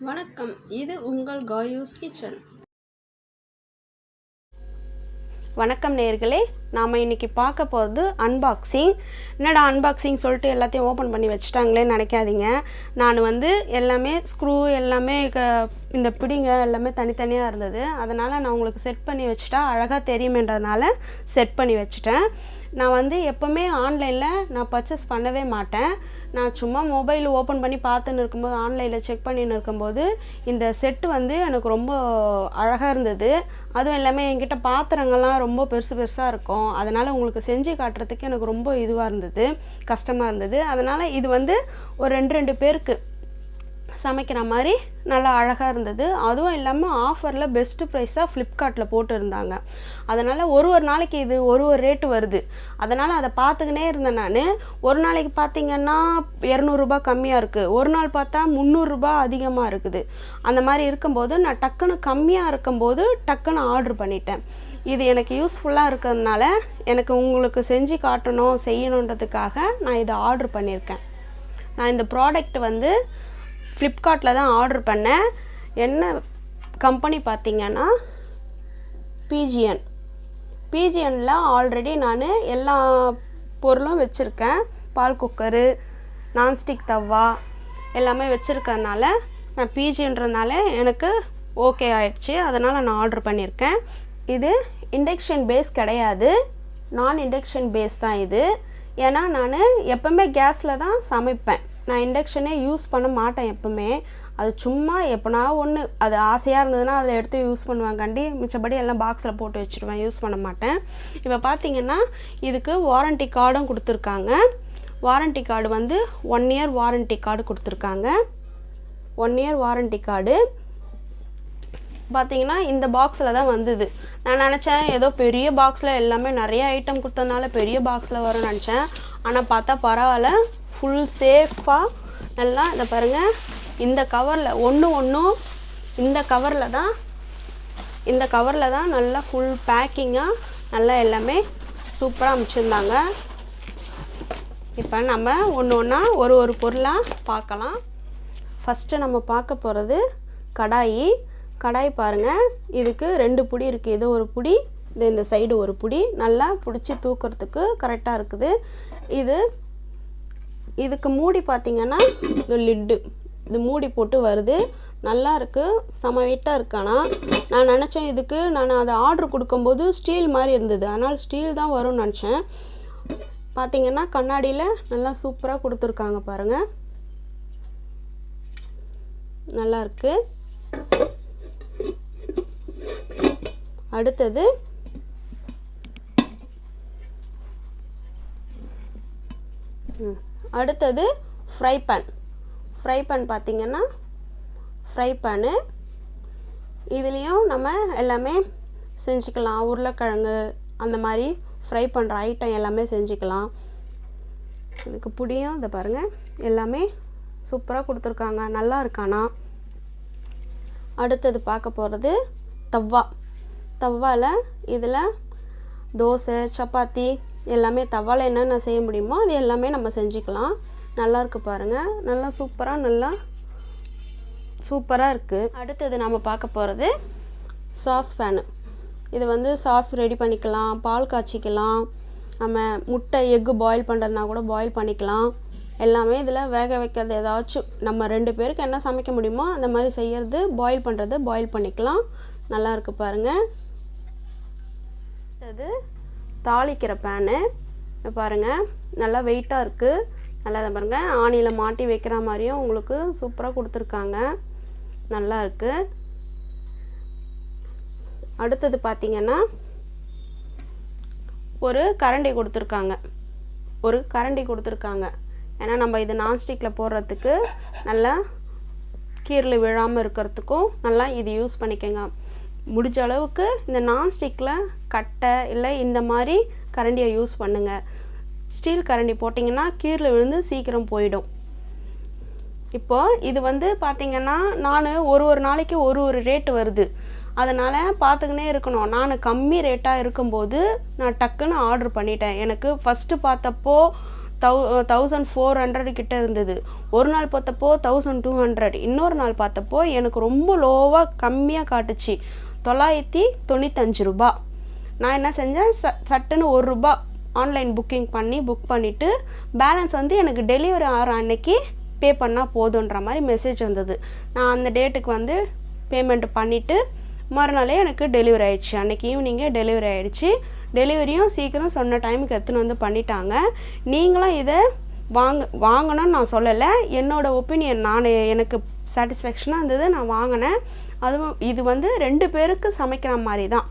வணக்கம், இது உங்கள் காயூஸ் கிச்சன். வணக்கம் நேயர்களே, நாம் இன்றைக்கி பார்க்க போகிறது அன்பாக்சிங். என்னடா அன்பாக்சிங் சொல்லிட்டு எல்லாத்தையும் ஓப்பன் பண்ணி வச்சுட்டாங்களேன்னு நினைக்காதீங்க. நான் எல்லாமே ஸ்க்ரூ எல்லாமே இந்த பிடிங்க எல்லாமே தனித்தனியாக இருந்தது. அதனால் நான் உங்களுக்கு செட் பண்ணி வச்சுட்டா அழகாக தெரியுமேன்றதுனால செட் பண்ணி வச்சுட்டேன். நான் எப்போவுமே ஆன்லைனில் நான் பர்ச்சேஸ் பண்ணவே மாட்டேன். நான் சும்மா மொபைல் ஓப்பன் பண்ணி பார்த்துன்னு இருக்கும்போது, ஆன்லைனில் செக் பண்ணின்னு இருக்கும்போது இந்த செட்டு எனக்கு ரொம்ப அழகாக இருந்தது. அதுவும் எல்லாமே என்கிட்ட பாத்திரங்கள்லாம் ரொம்ப பெருசு பெருசாக இருக்கும். அதனால் உங்களுக்கு செஞ்சு காட்டுறதுக்கு எனக்கு ரொம்ப இதுவாக இருந்தது, கஷ்டமாக இருந்தது. அதனால் இது ஒரு 2 பேருக்கு சமைக்கிற மாதிரி நல்லா அழகாக இருந்தது. அதுவும் இல்லாமல் ஆஃபரில் பெஸ்ட்டு ப்ரைஸாக ஃப்ளிப்கார்ட்டில் போட்டுருந்தாங்க. அதனால் ஒரு நாளைக்கு இது ஒரு ரேட்டு வருது. அதனால் அதை பார்த்துக்கினே இருந்தேன். நான் ஒரு நாளைக்கு பார்த்திங்கன்னா 200 ரூபா கம்மியாக இருக்குது, ஒரு நாள் பார்த்தா 300 ரூபா அதிகமாக இருக்குது. அந்த மாதிரி இருக்கும்போது நான் டக்குன்னு கம்மியாக இருக்கும்போது டக்குன்னு ஆர்டர் பண்ணிட்டேன். இது எனக்கு யூஸ்ஃபுல்லாக இருக்கிறதுனால எனக்கு உங்களுக்கு செஞ்சு காட்டணும் செய்யணுன்றதுக்காக நான் இதை ஆர்டர் பண்ணியிருக்கேன். நான் இந்த ப்ராடக்ட் ஃப்ளிப்கார்ட்டில் தான் ஆர்டர் பண்ணேன். என்ன கம்பெனி பார்த்திங்கன்னா பீஜியனில் ஆல்ரெடி நான் எல்லா பொருளும் வச்சுருக்கேன். பால் குக்கரு, நான்ஸ்டிக் தவா எல்லாமே வச்சுருக்கறனால நான் பீஜின்றதுனால எனக்கு ஓகே ஆயிடுச்சு. அதனால் நான் ஆர்டர் பண்ணியிருக்கேன். இது இண்டக்ஷன் பேஸ் கிடையாது, நான் இண்டக்ஷன் பேஸ் தான் இது. ஏன்னா நான் எப்போவுமே கேஸில் தான் சமைப்பேன். நான் இண்டக்ஷனே யூஸ் பண்ண மாட்டேன் எப்போவுமே. அது சும்மா எப்போனா ஒன்று அது ஆசையாக இருந்ததுன்னா அதில் எடுத்து யூஸ் பண்ணுவாங்காண்டி, மிச்சப்படி எல்லாம் பாக்ஸில் போட்டு வச்சுருவேன், யூஸ் பண்ண மாட்டேன். இப்போ பார்த்திங்கன்னா இதுக்கு வாரண்ட்டி கார்டும் கொடுத்துருக்காங்க. Warranty card 1 year warranty card கொடுத்துருக்காங்க. 1 இயர் வாரண்ட்டி கார்டு பார்த்திங்கன்னா இந்த பாக்ஸில் தான் வந்தது. நான் நினச்சேன் ஏதோ பெரிய பாக்ஸில் எல்லாமே நிறைய ஐட்டம் கொடுத்ததுனால பெரிய பாக்ஸில் வரும்னு நினச்சேன். ஆனால் பார்த்தா பரவாயில்ல, ஃபுல் சேஃபாக நல்லா இதை பாருங்கள். இந்த கவரில் ஒன்றும் இந்த கவரில் தான் நல்லா ஃபுல் பேக்கிங்காக நல்லா எல்லாமே சூப்பராக அமைச்சிருந்தாங்க. இப்போ நம்ம ஒன்றா ஒரு பொருளாக பார்க்கலாம். ஃபஸ்ட்டு நம்ம பார்க்க போகிறது கடாய் பாருங்கள். இதுக்கு 2 புடி இருக்குது. இது ஒரு புடி, இந்த சைடு ஒரு புடி. நல்லா பிடிச்சி தூக்கிறதுக்கு கரெக்டாக இருக்குது. இதுக்கு மூடி பார்த்திங்கன்னா இது லிட்டு, இது மூடி போட்டு வருது. நல்லா இருக்குது, செம வெயிட்டாக இருக்கானா. நான் நினச்சேன் இதுக்கு நான் அதை ஆர்டர் கொடுக்கும்போது ஸ்டீல் மாதிரி இருந்தது, அதனால் ஸ்டீல் தான் வரும்னு நினச்சேன். பார்த்திங்கன்னா கண்ணாடியில் நல்லா சூப்பராக கொடுத்துருக்காங்க பாருங்கள், நல்லா இருக்குது. அடுத்தது ஃப்ரை பேன் பார்த்திங்கன்னா ஃப்ரை பேனு. இதுலேயும் நம்ம எல்லாமே செஞ்சுக்கலாம். உருளைக்கிழங்கு அந்த மாதிரி ஃப்ரை பண்ணுற ஐட்டம் எல்லாமே செஞ்சுக்கலாம். இதுக்கு புடியும் இதை பாருங்கள், எல்லாமே சூப்பராக கொடுத்துருக்காங்க, நல்லா இருக்கானா. அடுத்தது பார்க்க போகிறது தவாவில் இதில் தோசை, சப்பாத்தி எல்லாமே தவாவில் என்னென்ன செய்ய முடியுமோ அது எல்லாமே நம்ம செஞ்சுக்கலாம். நல்லாயிருக்கு பாருங்கள், நல்லா சூப்பராக இருக்குது. அடுத்தது நம்ம பார்க்க போகிறது சாஸ் பேனு. இது சாஸ் ரெடி பண்ணிக்கலாம், பால் காய்ச்சிக்கலாம், நம்ம முட்டை எக்கு பாயில் பண்ணுறதுனா கூட பாயில் பண்ணிக்கலாம். எல்லாமே இதில் வேக வைக்கிறது, ஏதாச்சும் நம்ம 2 பேருக்கு என்ன சமைக்க முடியுமோ அந்த மாதிரி செய்கிறது, பாயில் பண்ணுறது பாயில் பண்ணிக்கலாம். நல்லா இருக்கு பாருங்கள். அது தாளிக்கிற பேனு பாருங்கள், நல்லா வெயிட்டாக இருக்குது. நல்லா தான் பாருங்கள், ஆணியில் மாட்டி வைக்கிற மாதிரியும் உங்களுக்கு சூப்பராக கொடுத்துருக்காங்க, நல்லா இருக்குது. அடுத்தது பார்த்திங்கன்னா ஒரு கரண்டி கொடுத்துருக்காங்க. ஏன்னா நம்ம இது நான்ஸ்டிக்கில் போடுறதுக்கு நல்லா கீரல் விழாமல் இருக்கிறதுக்கும் நல்லா இது யூஸ் பண்ணிக்கோங்க. முடிஞ்ச அளவுக்கு இந்த நான்ஸ்டிக்கில் கட்டை இல்லை இந்த மாதிரி கரண்டியை யூஸ் பண்ணுங்கள். ஸ்டீல் கரண்டி போட்டிங்கன்னா கீரல் விழுந்து சீக்கிரம் போயிடும். இப்போது இது பார்த்திங்கன்னா நான் ஒரு நாளைக்கு ஒரு ரேட்டு வருது. அதனால் பார்த்துக்கினே இருக்கணும். நான் கம்மி ரேட்டாக இருக்கும்போது நான் டக்குன்னு ஆர்டர் பண்ணிட்டேன். எனக்கு ஃபஸ்ட்டு பார்த்தப்போ 1400 கிட்ட இருந்தது. ஒரு நாள் பார்த்தப்போ 1200, இன்னொரு நாள் பார்த்தப்போ எனக்கு ரொம்ப லோவாக கம்மியாக காட்டுச்சு 995 ரூபா. நான் என்ன செஞ்சேன், சட்டுன்னு ₹1 ஆன்லைன் புக் பண்ணிவிட்டு பேலன்ஸ் வந்து எனக்கு டெலிவரி ஆகிற அன்னைக்கு பே பண்ணால் போதுன்ற மாதிரி மெசேஜ் வந்தது. நான் அந்த டேட்டுக்கு வந்து பேமெண்ட் பண்ணிவிட்டு மறுநாளே எனக்கு டெலிவரி ஆகிடுச்சு. அன்றைக்கி ஈவினிங்கே டெலிவரி ஆகிடுச்சு. டெலிவரியும் சீக்கிரம் சொன்ன டைமுக்கு எடுத்துன்னு வந்து பண்ணிட்டாங்க. நீங்களும் இதை வாங்கணும்னு நான் சொல்லலை, என்னோடய ஒப்பீனியன். எனக்கு சாட்டிஸ்ஃபேக்ஷனாக இருந்தது, நான் வாங்கினேன். அதுவும் இது வந்து 2 பேருக்கு சமைக்கிற மாதிரி தான்,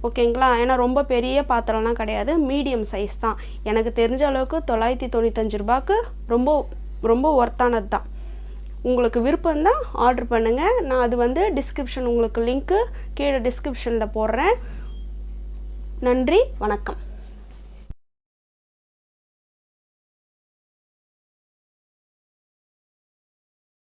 ஓகேங்களா. ஏன்னா ரொம்ப பெரிய பாத்திரம்லாம் கிடையாது, மீடியம் சைஸ் தான். எனக்கு தெரிஞ்ச அளவுக்கு 995 ரூபாய்க்கு ரொம்ப ரொம்ப ஒர்த்தானது தான். உங்களுக்கு விருப்பம் தான் ஆர்டர் பண்ணுங்கள். நான் அது வந்து டிஸ்கிரிப்ஷன், உங்களுக்கு லிங்க்கு கீழே டிஸ்கிரிப்ஷனில் போடுறேன். நன்றி, வணக்கம்.